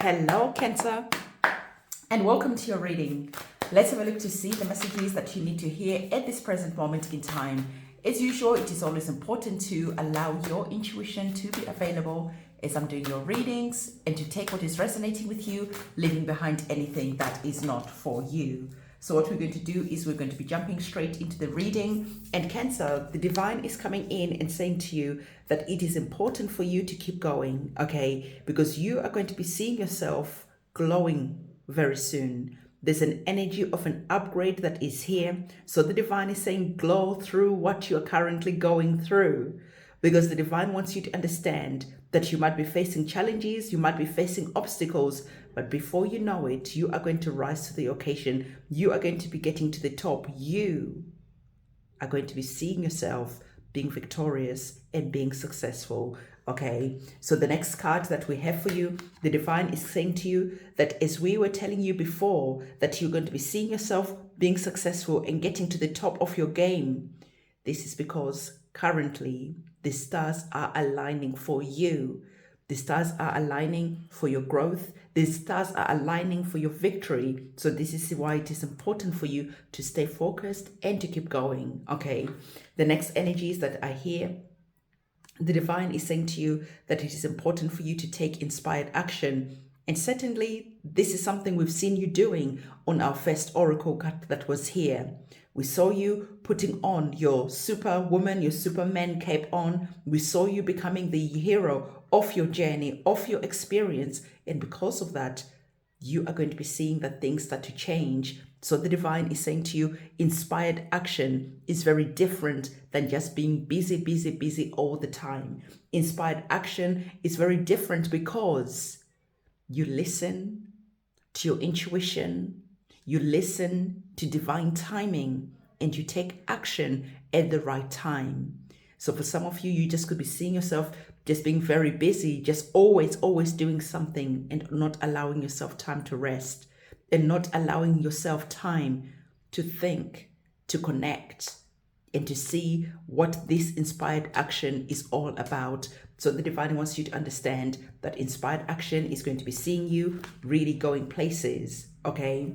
Hello, Cancer, and welcome to your reading. Let's have a look to see the messages that you need to hear at this present moment in time. As usual, it is always important to allow your intuition to be available as I'm doing your readings and to take what is resonating with you, leaving behind anything that is not for you. So what we're going to do is we're going to be jumping straight into the reading. And Cancer, the divine is coming in and saying to you that it is important for you to keep going, okay? Because you are going to be seeing yourself glowing very soon. There's an energy of an upgrade that is here. So the divine is saying glow through what you're currently going through. Because the divine wants you to understand that you might be facing challenges, you might be facing obstacles, but before you know it, you are going to rise to the occasion. You are going to be getting to the top. You are going to be seeing yourself being victorious and being successful. Okay, so the next card that we have for you, the divine is saying to you that as we were telling you before, that you're going to be seeing yourself being successful and getting to the top of your game. This is because currently the stars are aligning for you. The stars are aligning for your growth. The stars are aligning for your victory. So this is why it is important for you to stay focused and to keep going. Okay, the next energies that I hear, the divine is saying to you that it is important for you to take inspired action. And certainly this is something we've seen you doing on our first oracle card that was here. We saw you putting on your superwoman, your superman cape on. We saw you becoming the hero of your journey, of your experience. And because of that, you are going to be seeing that things start to change. So the divine is saying to you, inspired action is very different than just being busy all the time. Inspired action is very different because you listen to your intuition, you listen to divine timing, and you take action at the right time. So for some of you, you just could be seeing yourself just being very busy, just always doing something and not allowing yourself time to rest and not allowing yourself time to think, to connect, and to see what this inspired action is all about. So the divine wants you to understand that inspired action is going to be seeing you really going places, okay?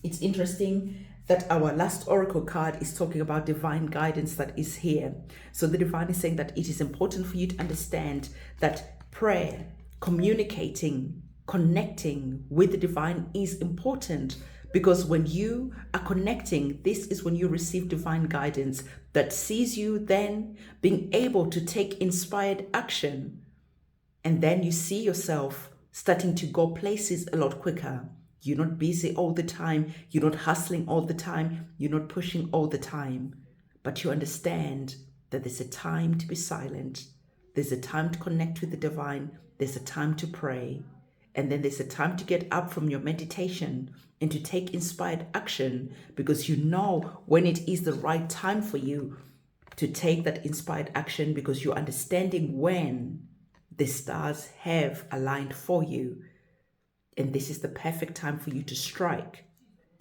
It's interesting that our last oracle card is talking about divine guidance that is here. So the divine is saying that it is important for you to understand that prayer, communicating, connecting with the divine is important, because when you are connecting, this is when you receive divine guidance that sees you then being able to take inspired action. And then you see yourself starting to go places a lot quicker. You're not busy all the time. You're not hustling all the time. You're not pushing all the time. But you understand that there's a time to be silent. There's a time to connect with the divine. There's a time to pray. And then there's a time to get up from your meditation and to take inspired action, because you know when it is the right time for you to take that inspired action, because you're understanding when the stars have aligned for you. And this is the perfect time for you to strike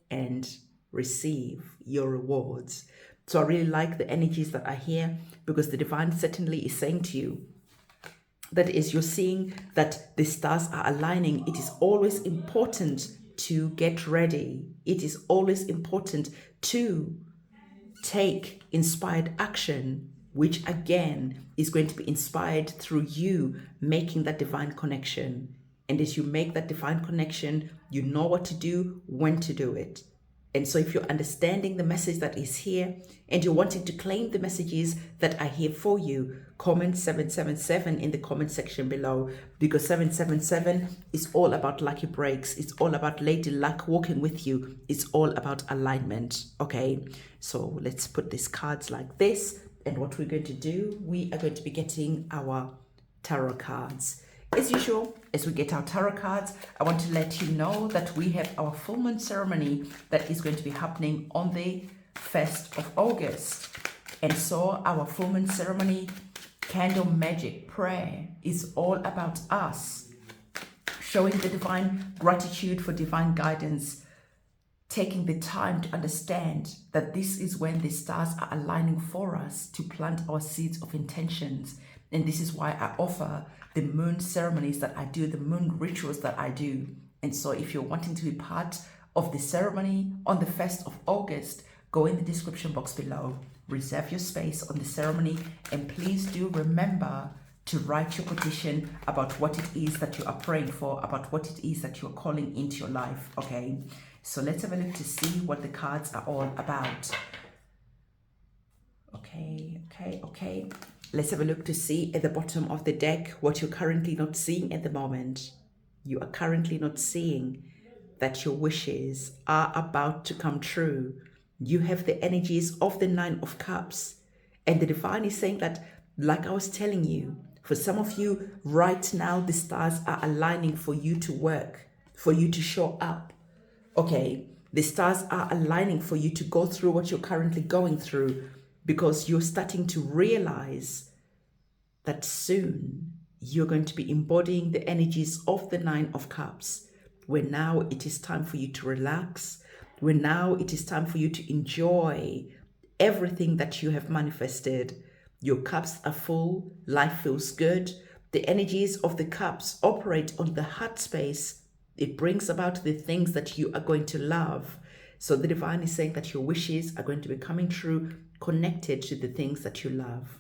and receive your rewards. So I really like the energies that are here, because the divine certainly is saying to you that as you're seeing that the stars are aligning, it is always important to get ready. It is always important to take inspired action, which again is going to be inspired through you making that divine connection. And as you make that divine connection, you know what to do, when to do it. And so if you're understanding the message that is here and you're wanting to claim the messages that are here for you, comment 777 in the comment section below, because 777 is all about lucky breaks. It's all about Lady Luck walking with you. It's all about alignment. Okay, so let's put these cards like this. And what we're going to do, we are going to be getting our tarot cards. As usual, as we get our tarot cards, I want to let you know that we have our full moon ceremony that is going to be happening on the 1st of August. And so our full moon ceremony candle magic prayer is all about us showing the divine gratitude for divine guidance, taking the time to understand that this is when the stars are aligning for us to plant our seeds of intentions. And this is why I offer the moon ceremonies that I do, the moon rituals that I do. And so if you're wanting to be part of the ceremony on the 1st of August, go in the description box below, reserve your space on the ceremony, and please do remember to write your petition about what it is that you are praying for, about what it is that you're calling into your life, okay? So let's have a look to see what the cards are all about. Okay. Let's have a look to see at the bottom of the deck what you're currently not seeing at the moment. You are currently not seeing that your wishes are about to come true. You have the energies of the 9 of Cups. And the divine is saying that, like I was telling you, for some of you right now, the stars are aligning for you to work, for you to show up. Okay, the stars are aligning for you to go through what you're currently going through, because you're starting to realize that soon you're going to be embodying the energies of the 9 of Cups, where now it is time for you to relax, where now it is time for you to enjoy everything that you have manifested. Your cups are full, life feels good. The energies of the cups operate on the heart space. It brings about the things that you are going to love. So the divine is saying that your wishes are going to be coming true, connected to the things that you love.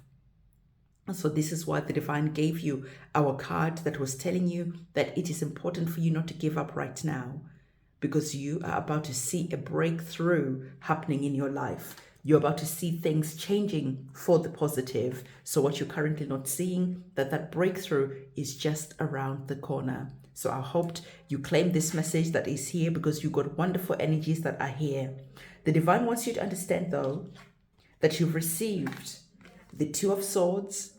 And so this is why the divine gave you our card that was telling you that it is important for you not to give up right now, because you are about to see a breakthrough happening in your life. You're about to see things changing for the positive. So what you're currently not seeing, that breakthrough is just around the corner. So I hoped you claim this message that is here, because you got wonderful energies that are here. The divine wants you to understand, though, that you've received the 2 of Swords,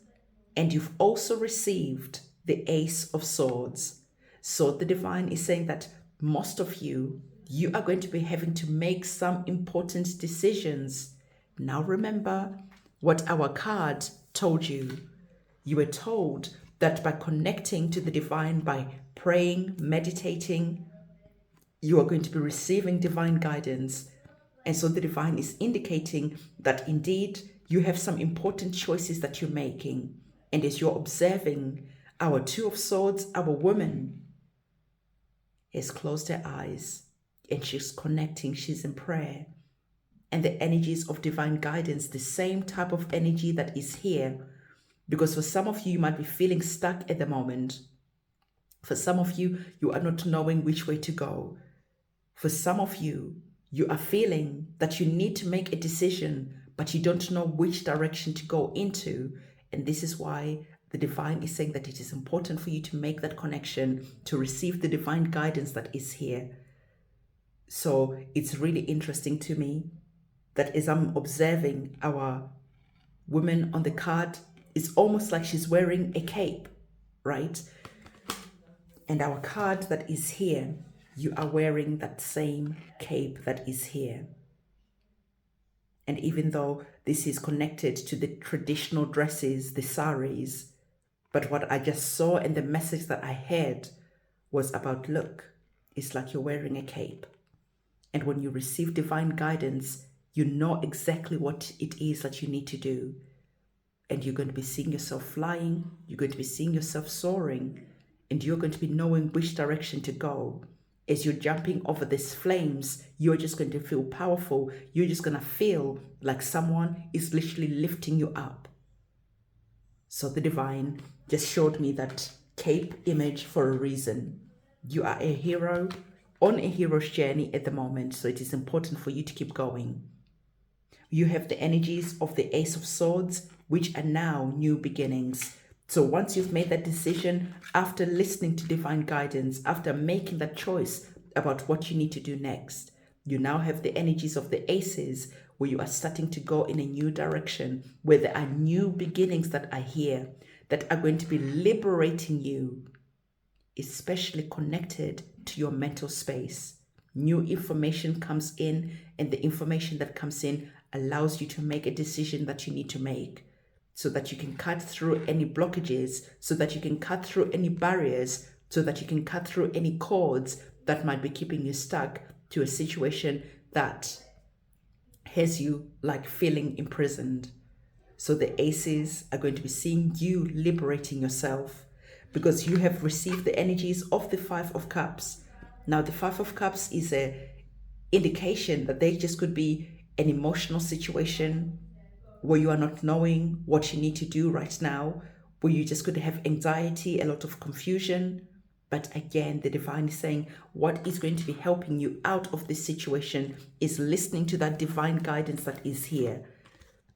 and you've also received the Ace of Swords. So the divine is saying that most of you are going to be having to make some important decisions. Now remember what our card told you. You were told that by connecting to the divine, by praying, meditating, you are going to be receiving divine guidance. And so the divine is indicating that indeed you have some important choices that you're making. And as you're observing our 2 of Swords, our woman has closed her eyes and she's connecting, she's in prayer. And the energies of divine guidance, the same type of energy that is here. Because for some of you, you might be feeling stuck at the moment. For some of you, you are not knowing which way to go. For some of you, you are feeling that you need to make a decision, but you don't know which direction to go into. And this is why the divine is saying that it is important for you to make that connection, to receive the divine guidance that is here. So it's really interesting to me that as I'm observing our woman on the card, it's almost like she's wearing a cape, right? And our card that is here, you are wearing that same cape that is here. And even though this is connected to the traditional dresses, the saris, but what I just saw and the message that I heard was about, look, it's like you're wearing a cape. And when you receive divine guidance, you know exactly what it is that you need to do. And you're going to be seeing yourself flying, you're going to be seeing yourself soaring, and you're going to be knowing which direction to go. As you're jumping over these flames, you're just going to feel powerful. You're just going to feel like someone is literally lifting you up. So the divine just showed me that cape image for a reason. You are a hero on a hero's journey at the moment, so it is important for you to keep going. You have the energies of the Ace of Swords, which are now new beginnings. So once you've made that decision, after listening to divine guidance, after making that choice about what you need to do next, you now have the energies of the Aces, where you are starting to go in a new direction, where there are new beginnings that are here, that are going to be liberating you, especially connected to your mental space. New information comes in, and the information that comes in allows you to make a decision that you need to make, so that you can cut through any blockages, so that you can cut through any barriers, so that you can cut through any cords that might be keeping you stuck to a situation that has you like feeling imprisoned. So the aces are going to be seeing you liberating yourself because you have received the energies of the Five of Cups. Now, the Five of Cups is a indication that there just could be an emotional situation where you are not knowing what you need to do right now, where you just could have anxiety, a lot of confusion. But again, the divine is saying what is going to be helping you out of this situation is listening to that divine guidance that is here.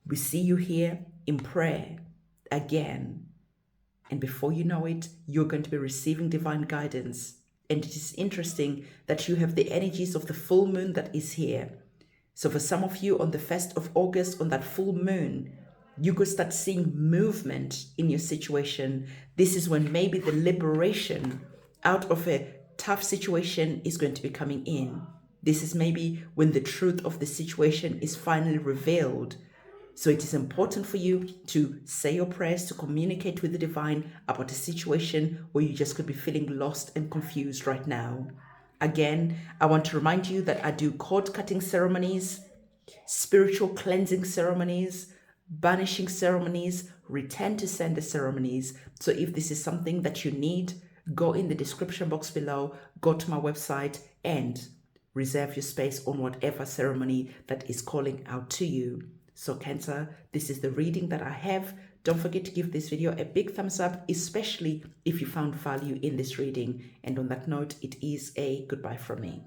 We see you here in prayer again. And before you know it, you're going to be receiving divine guidance. And it is interesting that you have the energies of the full moon that is here. So for some of you on the 1st of August, on that full moon, you could start seeing movement in your situation. This is when maybe the liberation out of a tough situation is going to be coming in. This is maybe when the truth of the situation is finally revealed. So it is important for you to say your prayers, to communicate with the divine about a situation where you just could be feeling lost and confused right now. Again, I want to remind you that I do cord cutting ceremonies, spiritual cleansing ceremonies, banishing ceremonies, return to sender ceremonies. So if this is something that you need, go in the description box below, go to my website and reserve your space on whatever ceremony that is calling out to you. So Cancer, this is the reading that I have. Don't forget to give this video a big thumbs up, especially if you found value in this reading. And on that note, it is a goodbye from me.